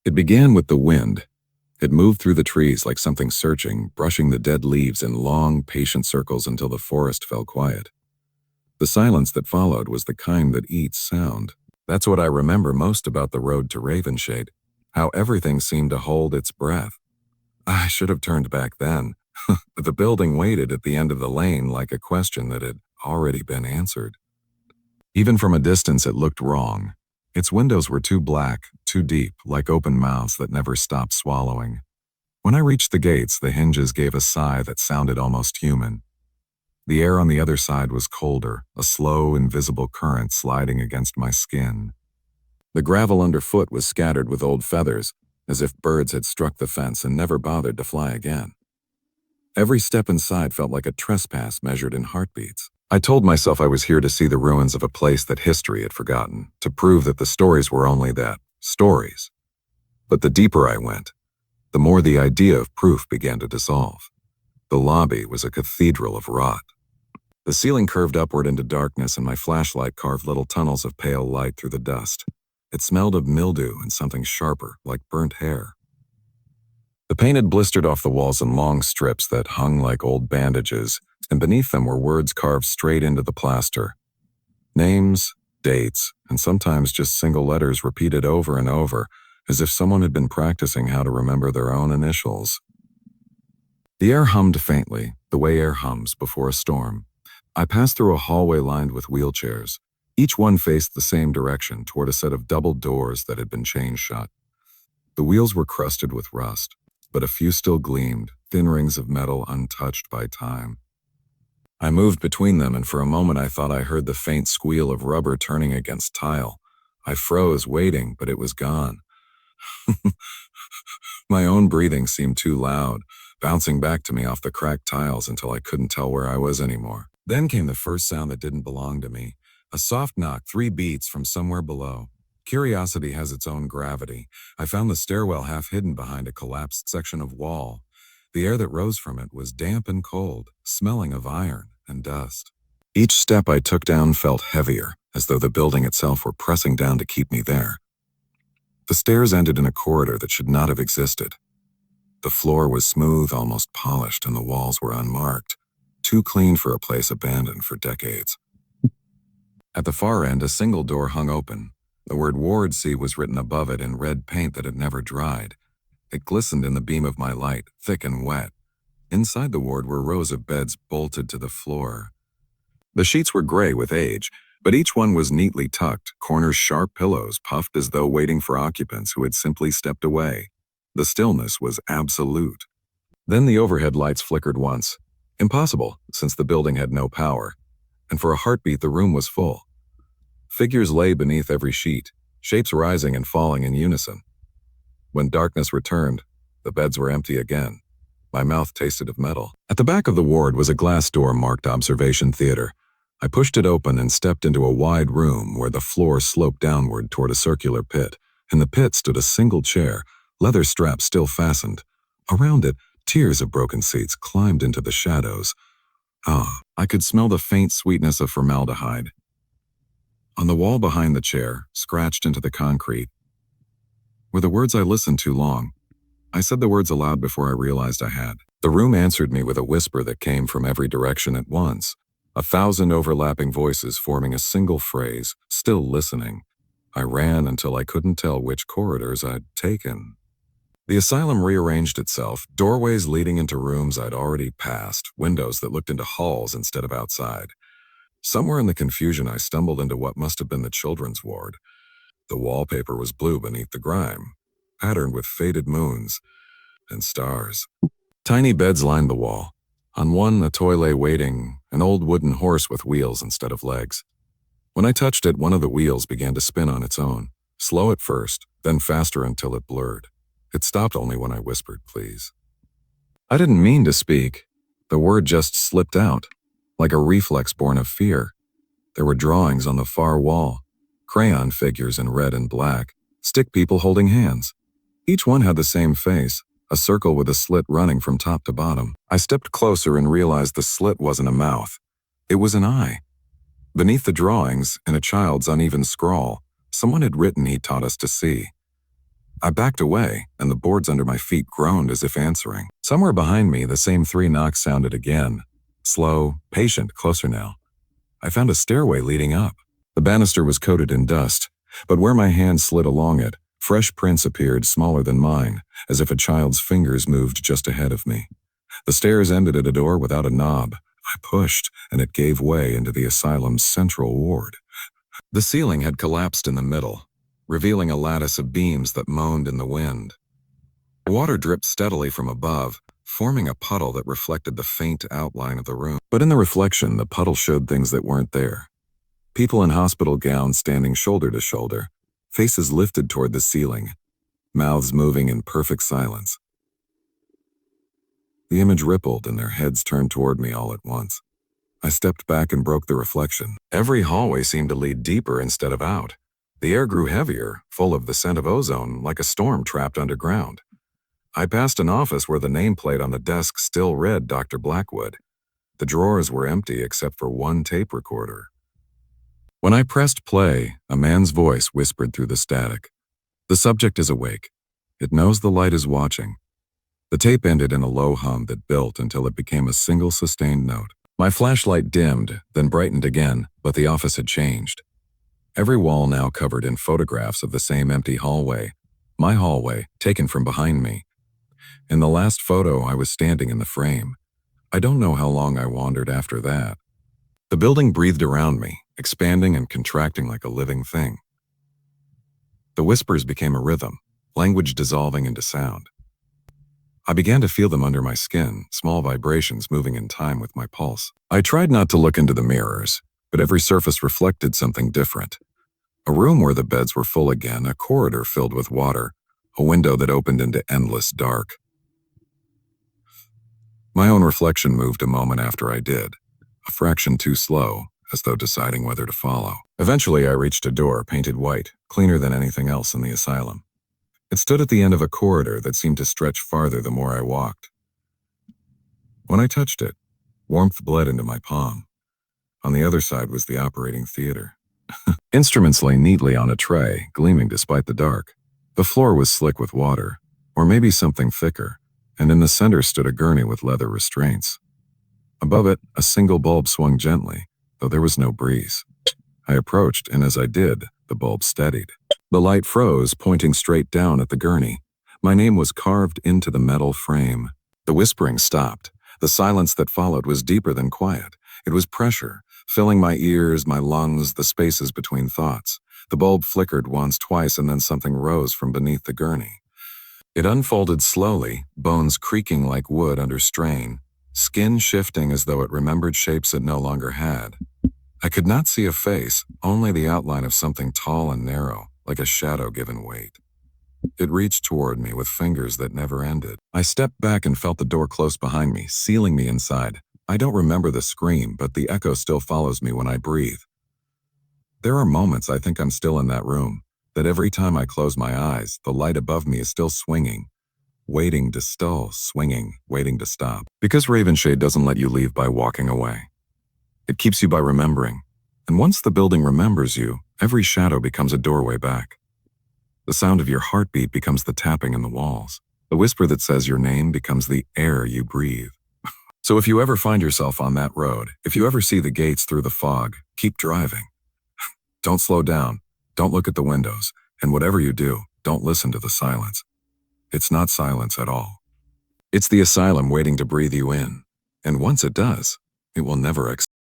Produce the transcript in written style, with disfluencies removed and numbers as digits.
It began with the wind. It moved through the trees like something searching, brushing the dead leaves in long, patient circles until the forest fell quiet. The silence that followed was the kind that eats sound. That's what I remember most about the road to Ravenshade, how everything seemed to hold its breath. I should have turned back then, but the building waited at the end of the lane like a question that had already been answered. Even from a distance it looked wrong. Its windows were too black, too deep, like open mouths that never stopped swallowing. When I reached the gates, the hinges gave a sigh that sounded almost human. The air on the other side was colder, a slow, invisible current sliding against my skin. The gravel underfoot was scattered with old feathers, as if birds had struck the fence and never bothered to fly again. Every step inside felt like a trespass measured in heartbeats. I told myself I was here to see the ruins of a place that history had forgotten, to prove that the stories were only that, stories. But the deeper I went, the more the idea of proof began to dissolve. The lobby was a cathedral of rot. The ceiling curved upward into darkness and my flashlight carved little tunnels of pale light through the dust. It smelled of mildew and something sharper, like burnt hair. The paint had blistered off the walls in long strips that hung like old bandages, and beneath them were words carved straight into the plaster. Names, dates, and sometimes just single letters repeated over and over, as if someone had been practicing how to remember their own initials. The air hummed faintly, the way air hums before a storm. I passed through a hallway lined with wheelchairs. Each one faced the same direction, toward a set of double doors that had been chained shut. The wheels were crusted with rust, but a few still gleamed, thin rings of metal untouched by time. I moved between them, and for a moment I thought I heard the faint squeal of rubber turning against tile. I froze, waiting, but it was gone. My own breathing seemed too loud, bouncing back to me off the cracked tiles until I couldn't tell where I was anymore. Then came the first sound that didn't belong to me, a soft knock 3 beats from somewhere below. Curiosity has its own gravity. I found the stairwell half hidden behind a collapsed section of wall. The air that rose from it was damp and cold, smelling of iron and dust. Each step I took down felt heavier, as though the building itself were pressing down to keep me there. The stairs ended in a corridor that should not have existed. The floor was smooth, almost polished, and the walls were unmarked, too clean for a place abandoned for decades. At the far end, a single door hung open. The word Ward C was written above it in red paint that had never dried. It glistened in the beam of my light, thick and wet. Inside the ward were rows of beds bolted to the floor. The sheets were gray with age, but each one was neatly tucked, corners sharp pillows puffed as though waiting for occupants who had simply stepped away. The stillness was absolute. Then the overhead lights flickered once. Impossible, since the building had no power. And for a heartbeat the room was full. Figures lay beneath every sheet, shapes rising and falling in unison. When darkness returned, the beds were empty again. My mouth tasted of metal. At the back of the ward was a glass door marked Observation Theater. I pushed it open and stepped into a wide room where the floor sloped downward toward a circular pit. In the pit stood a single chair, leather straps still fastened. Around it, tiers of broken seats climbed into the shadows. I could smell the faint sweetness of formaldehyde. On the wall behind the chair, scratched into the concrete, were the words I listened too long. I said the words aloud before I realized I had. The room answered me with a whisper that came from every direction at once. 1,000 overlapping voices forming a single phrase, still listening. I ran until I couldn't tell which corridors I'd taken. The asylum rearranged itself, doorways leading into rooms I'd already passed, windows that looked into halls instead of outside. Somewhere in the confusion I stumbled into what must have been the children's ward. The wallpaper was blue beneath the grime, patterned with faded moons and stars. Tiny beds lined the wall. On one, a toy lay waiting, an old wooden horse with wheels instead of legs. When I touched it, one of the wheels began to spin on its own, slow at first, then faster until it blurred. It stopped only when I whispered, "Please." I didn't mean to speak. The word just slipped out, like a reflex born of fear. There were drawings on the far wall, crayon figures in red and black, stick people holding hands. Each one had the same face, a circle with a slit running from top to bottom. I stepped closer and realized the slit wasn't a mouth. It was an eye. Beneath the drawings, in a child's uneven scrawl, someone had written he taught us to see. I backed away, and the boards under my feet groaned as if answering. Somewhere behind me, the same 3 knocks sounded again. Slow, patient, closer now. I found a stairway leading up. The banister was coated in dust, but where my hand slid along it, fresh prints appeared smaller than mine, as if a child's fingers moved just ahead of me. The stairs ended at a door without a knob. I pushed, and it gave way into the asylum's central ward. The ceiling had collapsed in the middle, revealing a lattice of beams that moaned in the wind. Water dripped steadily from above, forming a puddle that reflected the faint outline of the room. But in the reflection, the puddle showed things that weren't there. People in hospital gowns standing shoulder to shoulder, faces lifted toward the ceiling, mouths moving in perfect silence. The image rippled and their heads turned toward me all at once. I stepped back and broke the reflection. Every hallway seemed to lead deeper instead of out. The air grew heavier, full of the scent of ozone, like a storm trapped underground. I passed an office where the nameplate on the desk still read Dr. Blackwood. The drawers were empty except for one tape recorder. When I pressed play, a man's voice whispered through the static. The subject is awake. It knows the light is watching. The tape ended in a low hum that built until it became a single sustained note. My flashlight dimmed, then brightened again, but the office had changed. Every wall now covered in photographs of the same empty hallway. My hallway, taken from behind me. In the last photo, I was standing in the frame. I don't know how long I wandered after that. The building breathed around me, expanding and contracting like a living thing. The whispers became a rhythm, language dissolving into sound. I began to feel them under my skin, small vibrations moving in time with my pulse. I tried not to look into the mirrors, but every surface reflected something different. A room where the beds were full again, a corridor filled with water, a window that opened into endless dark. My own reflection moved a moment after I did, a fraction too slow, as though deciding whether to follow. Eventually, I reached a door painted white, cleaner than anything else in the asylum. It stood at the end of a corridor that seemed to stretch farther the more I walked. When I touched it, warmth bled into my palm. On the other side was the operating theater. Instruments lay neatly on a tray, gleaming despite the dark. The floor was slick with water, or maybe something thicker, and in the center stood a gurney with leather restraints. Above it, a single bulb swung gently, though there was no breeze. I approached, and as I did, the bulb steadied. The light froze, pointing straight down at the gurney. My name was carved into the metal frame. The whispering stopped. The silence that followed was deeper than quiet. It was pressure, filling my ears, my lungs, the spaces between thoughts. The bulb flickered once, twice, and then something rose from beneath the gurney. It unfolded slowly, bones creaking like wood under strain, skin shifting as though it remembered shapes it no longer had. I could not see a face, only the outline of something tall and narrow, like a shadow given weight. It reached toward me with fingers that never ended. I stepped back and felt the door close behind me, sealing me inside. I don't remember the scream, but the echo still follows me when I breathe. There are moments I think I'm still in that room, that every time I close my eyes, the light above me is still swinging, waiting to stall, swinging, waiting to stop. Because Ravenshade doesn't let you leave by walking away. It keeps you by remembering. And once the building remembers you, every shadow becomes a doorway back. The sound of your heartbeat becomes the tapping in the walls. The whisper that says your name becomes the air you breathe. So if you ever find yourself on that road, if you ever see the gates through the fog, keep driving. Don't slow down. Don't look at the windows. And whatever you do, don't listen to the silence. It's not silence at all. It's the asylum waiting to breathe you in. And once it does, it will never